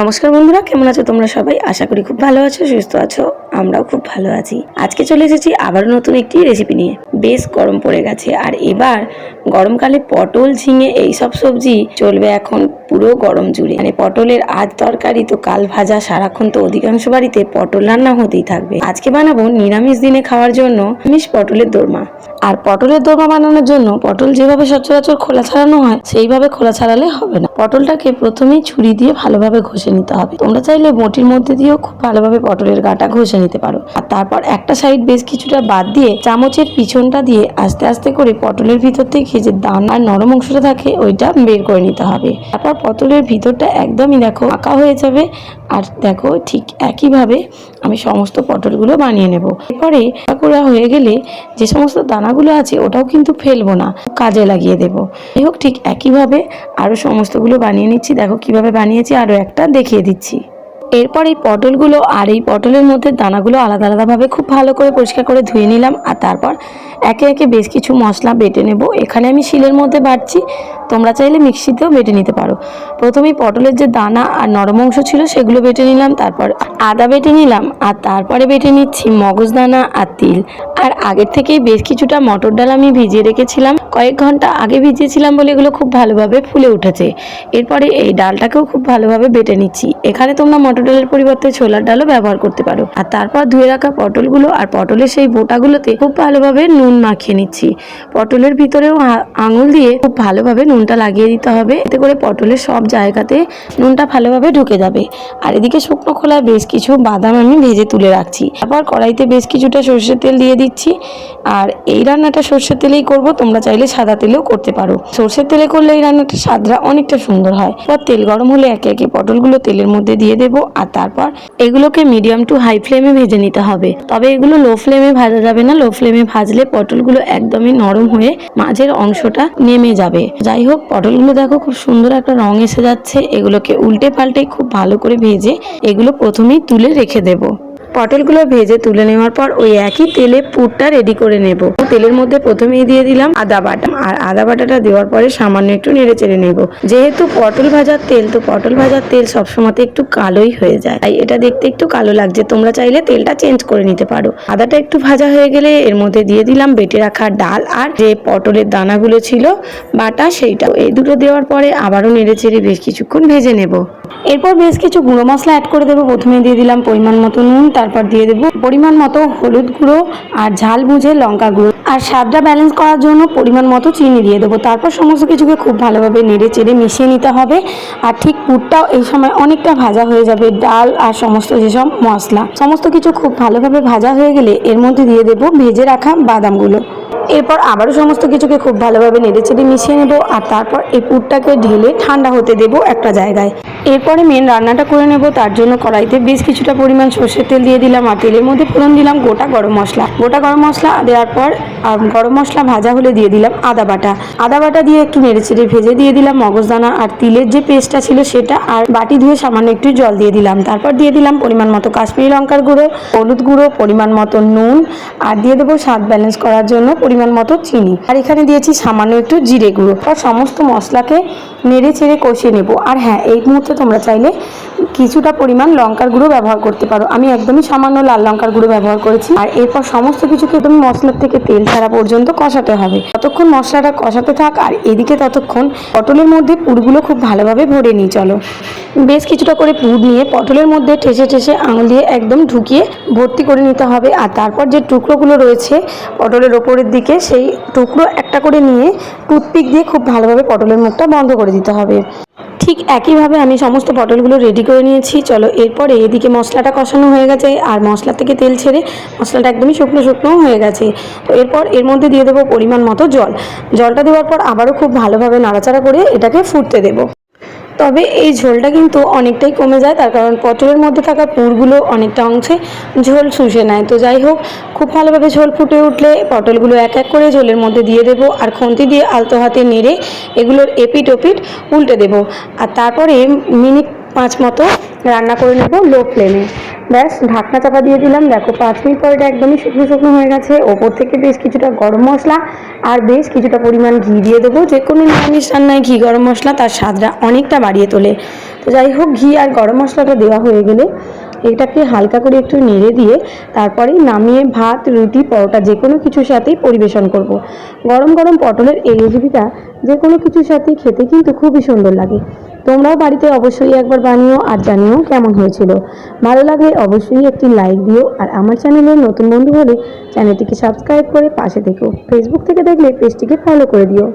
নমস্কার বন্ধুরা, কেমন আছো তোমরা সবাই? আশা করি খুব ভালো আছো, সুস্থ আছো। আমরাও খুব ভালো আছি। আজকে চলে এসেছি আবার নতুন একটি রেসিপি নিয়ে। বেশ গরম পড়ে গেছে, আর এবার গরমকালে পটল, ঝিঙে এইসব সবজি চলবে এখন পুরো গরম জুড়ে। মানে পটলের আজ তরকারি তো কাল ভাজা, সারাক্ষণ তো অধিকাংশ বাড়িতে পটল রান্না হতেই থাকবে। আজকে বানাবো নিরামিষ দিনে খাওয়ার জন্য নিরামিষ পটলের দোরমা। আর পটলের দোরমা বানানোর জন্য পটল যেভাবে সচরাচর খোলা ছাড়ানো হয় সেইভাবে খোলা ছাড়ালে হবে না। পটলটাকে প্রথমেই ছুরি দিয়ে ভালোভাবে ঘষে নিতে হবে। তোমরা চাইলে বটির মধ্যে দিয়েও খুব ভালোভাবে পটলের গাটা ঘষে নিতে পারো। আর তারপর একটা সাইড বেশ কিছুটা বাদ দিয়ে চামচের পিছনটা দিয়ে আস্তে আস্তে করে পটলের ভিতর থেকে যে দানা আর নরম অংশটা থাকে ওইটা বের করে নিতে হবে। তারপর পটলের ভিতরটা একদমই দেখো আঁকা হয়ে যাবে। আর দেখো ঠিক একইভাবে আমি সমস্ত পটলগুলো বানিয়ে নেব। এরপরে করা হয়ে গেলে যে সমস্ত দানাগুলো আছে ওটাও কিন্তু ফেলবো না, কাজে লাগিয়ে দেবো। যাই হোক, ঠিক একইভাবে আরও সমস্তগুলো বানিয়ে নিচ্ছি। দেখো কিভাবে বানিয়েছি, আরও একটা দেখিয়ে দিচ্ছি। এরপর এই পটলগুলো আর এই পটলের মধ্যে দানাগুলো আলাদা আলাদাভাবে খুব ভালো করে পরিষ্কার করে ধুয়ে নিলাম। আর তারপর একে একে বেশ কিছু মশলা বেটে নেব। এখানে আমি শিলের মধ্যে বাটছি, তোমরা চাইলে মিক্সিতেও বেটে নিতে পারো। প্রথমেই পটলের যে দানা আর নরম অংশ ছিল সেগুলো বেটে নিলাম, তারপর আদা বেটে নিলাম, আর তারপরে বেটে নিচ্ছি মগজদানা আর তিল। আর আগের থেকেই বেশ কিছুটা মটর ডাল আমি ভিজিয়ে রেখেছিলাম, কয়েক ঘন্টা আগে ভিজিয়েছিলাম বলে এগুলো খুব ভালোভাবে ফুলে উঠেছে। এরপরে এই ডালটাকেও খুব ভালোভাবে বেটে নিচ্ছি। এখানে তোমরা মটর ডালের পরিবর্তে ছোলার ডালও ব্যবহার করতে পারো। আর তারপর ধুয়ে রাখা পটলগুলো আর পটলের সেই বোটাগুলোতে খুব ভালোভাবে নুন মাখিয়ে নিচ্ছি। পটলের ভিতরেও আঙুল দিয়ে খুব ভালোভাবে নুনটা লাগিয়ে দিতে হবে, এতে করে পটলের সব জায়গাতে নুনটা ভালোভাবে ঢুকে যাবে। আর এদিকে শুকনো খোলায় বেশ কিছু বাদাম আমি ভেজে তুলে রাখছি। তারপর কড়াইতে বেশ কিছুটা সরষের তেল দিয়ে দিচ্ছি। আর এই রান্নাটা সরষের তেলেই করব, তোমরা চাইলে সাদা তেলেও করতে পারো। সরষের তেলে করলে এই রান্নাটা স্বাদটা অনেকটা সুন্দর হয়। এবার তেল গরম হলে একে একে পটলগুলো তেলের মধ্যে দিয়ে দেবো। আর তারপর এগুলোকে মিডিয়াম টু হাই ফ্লেমে ভেজে নিতে হবে। তবে এগুলো লো ফ্লেমে ভাজা যাবে না, লো ফ্লেমে ভাজলে পটলগুলো একদমই নরম হয়ে মাঝের অংশটা নেমে যাবে। যাই হোক, পটলগুলো দেখো খুব সুন্দর একটা রং এসে যাচ্ছে। এগুলোকে উল্টে পাল্টে খুব ভালো করে ভেজে এগুলো প্রথমেই তুলে রেখে দেবো। পটলগুলো ভেজে তুলে নেওয়ার পর ওই একই তেলে পুরটা রেডি করে নেব। তেলের মধ্যে প্রথমেই দিয়ে দিলাম আদা বাটা, আর আদা বাটাটা দেওয়ার পরে সামান্য একটু নেড়ে চেড়ে নেব। যেহেতু পটল ভাজার তেল, তো পটল ভাজার তেল সবসময় একটু কালোই হয়ে যায়, তাই এটা দেখতে একটু কালো লাগছে। তোমরা চাইলে তেলটা চেঞ্জ করে নিতে পারো। আদাটা একটু ভাজা হয়ে গেলে এর মধ্যে দিয়ে দিলাম বেটে রাখা ডাল আর যে পটলের দানাগুলো ছিল বাটা, সেইটা এই দুটো দেওয়ার পরে আবারও নেড়ে চেড়ে বেশ কিছুক্ষণ ভেজে নেব। এরপর বেশ কিছু গুঁড়ো মশলা অ্যাড করে দেবো। প্রথমে দিয়ে দিলাম পরিমাণ মতো নুন, তারপর দিয়ে দেবো পরিমাণ মতো হলুদ গুঁড়ো, আর ঝাল বুঝে লঙ্কা গুঁড়ো, আর স্বাদটা ব্যালেন্স করার জন্য পরিমাণ মতো চিনি দিয়ে দেবো। তারপর সমস্ত কিছুকে খুব ভালোভাবে নেড়ে চেড়ে মিশিয়ে নিতে হবে। আর ঠিক পুরটাও এই সময় অনেকটা ভাজা হয়ে যাবে। ডাল আর সমস্ত যেসব মশলা সমস্ত কিছু খুব ভালোভাবে ভাজা হয়ে গেলে এর মধ্যে দিয়ে দেবো ভেজে রাখা বাদামগুলো। এরপর আবারও সমস্ত কিছুকে খুব ভালোভাবে নেড়েচেড়ে মিশিয়ে নেব। আর তারপর এই পুরটাকে ঢেলে ঠান্ডা হতে দেবো একটা জায়গায়। এরপরে মেন রান্নাটা করে নেব। তার জন্য কড়াইতে বেশ কিছুটা পরিমাণ সর্ষের তেল দিয়ে দিলাম, আর তেলের মধ্যে ফোড়ন দিলাম গোটা গরম মশলা। গোটা গরম মশলা দেওয়ার পর গরম মশলা ভাজা হলে দিয়ে দিলাম আদা বাটা। আদা বাটা দিয়ে একটু নেড়েচেড়ে ভেজে দিয়ে দিলাম মগজদানা আর তিলের যে পেস্টটা ছিল সেটা, আর বাটি ধুয়ে সামান্য একটু জল দিয়ে দিলাম। তারপর দিয়ে দিলাম পরিমাণ মতো কাশ্মীরি লঙ্কার গুঁড়ো, হলুদ গুঁড়ো, পরিমাণ মতো নুন, আর দিয়ে দেবো স্বাদ ব্যালেন্স করার জন্য পরিমাণ মতো চিনি। আর এখানে দিয়েছি সামান্য একটু জিরে গুঁড়ো। আর সমস্ত মশলাকে নেড়ে চেড়ে কষিয়ে নেব। আর হ্যাঁ, এই মুহূর্তে তোমরা চাইলে কিছুটা পরিমাণ লঙ্কার গুঁড়ো ব্যবহার করতে পারো। আমি একদমই সামান্য লাল লঙ্কার গুঁড়ো ব্যবহার করেছি। আর এরপর সমস্ত কিছুকে তুমি মশলার থেকে তেল ছাড়া পর্যন্ত কষাতে হবে। ততক্ষণ মশলাটা কষাতে থাক, আর এদিকে ততক্ষণ পটলের মধ্যে পুরগুলো খুব ভালোভাবে ভরে নিই। চলো, বেশ কিছুটা করে পুর নিয়ে পটলের মধ্যে ঠেসে ঠেসে আঙুল দিয়ে একদম ঢুকিয়ে ভর্তি করে নিতে হবে। আর তারপর যে টুকরোগুলো রয়েছে পটলের ওপরের দিকে, সেই টুকরো একটা করে নিয়ে টুথপিক দিয়ে খুব ভালোভাবে পটলের মুখটা বন্ধ করে দিতে হবে। ঠিক একইভাবে আমি সমস্ত পটলগুলো রেডি করে নিয়েছি। চলো, এরপরে এদিকে মশলাটা কষানো হয়ে গেছে, আর মশলা থেকে তেল ছেড়ে মশলাটা একদমই শুকনো শুকনো হয়ে গেছে। তো এরপর এর মধ্যে দিয়ে দেবো পরিমাণ মতো জল। জলটা দেওয়ার পর আবারও খুব ভালোভাবে নাড়াচাড়া করে এটাকে ফুটতে দেবো। তবে এই ঝোলটা কিন্তু অনেকটাই কমে যায়, তার কারণ পটলের মধ্যে থাকা পুরগুলো অনেকটা অংশে ঝোল শুষে নেয়। তো যাই হোক, খুব ভালোভাবে ঝোল ফুটে উঠলে পটলগুলো এক এক করে ঝোলের মধ্যে দিয়ে দেবো, আর খুন্তি দিয়ে আলতো হাতে নেড়ে এগুলোর এপিট ওপিট উল্টে দেবো। আর তারপরে মিনিট 5 মতো রান্না করে নেব লো ফ্লেমে। ব্যাস ঢাকনা চাপা দিয়ে দিলাম। দেখো 5 মিনিট পরে এটা একদমই শুকনো শুকনো হয়ে গেছে। ওপর থেকে বেশ কিছুটা গরম মশলা আর বেশ কিছুটা পরিমাণ ঘি দিয়ে দেবো। যে কোনো নিরামিষ রান্নায় ঘি গরম মশলা তার স্বাদটা অনেকটা বাড়িয়ে তোলে। তো যাই হোক, ঘি আর গরম মশলাটা দেওয়া হয়ে গেলে এটাকে হালকা করে একটু নেড়ে দিয়ে তারপরেই নামিয়ে ভাত, রুটি, পরোটা যে কোনো কিছুর সাথেই পরিবেশন করব। গরম গরম পটলের এই রেসিপিটা যে কোনো কিছুর সাথেই খেতে কিন্তু খুবই সুন্দর লাগে। তোমরাও বাড়িতে অবশ্যই একবার বানিও আর জানিও কেমন হয়েছিল। ভালো লাগলে অবশ্যই একটি লাইক দিও, আর আমার চ্যানেলের নতুন বন্ধু হলে চ্যানেলটিকে সাবস্ক্রাইব করে পাশে থেকো। ফেসবুক থেকে দেখলে পেজটিকে ফলো করে দিও।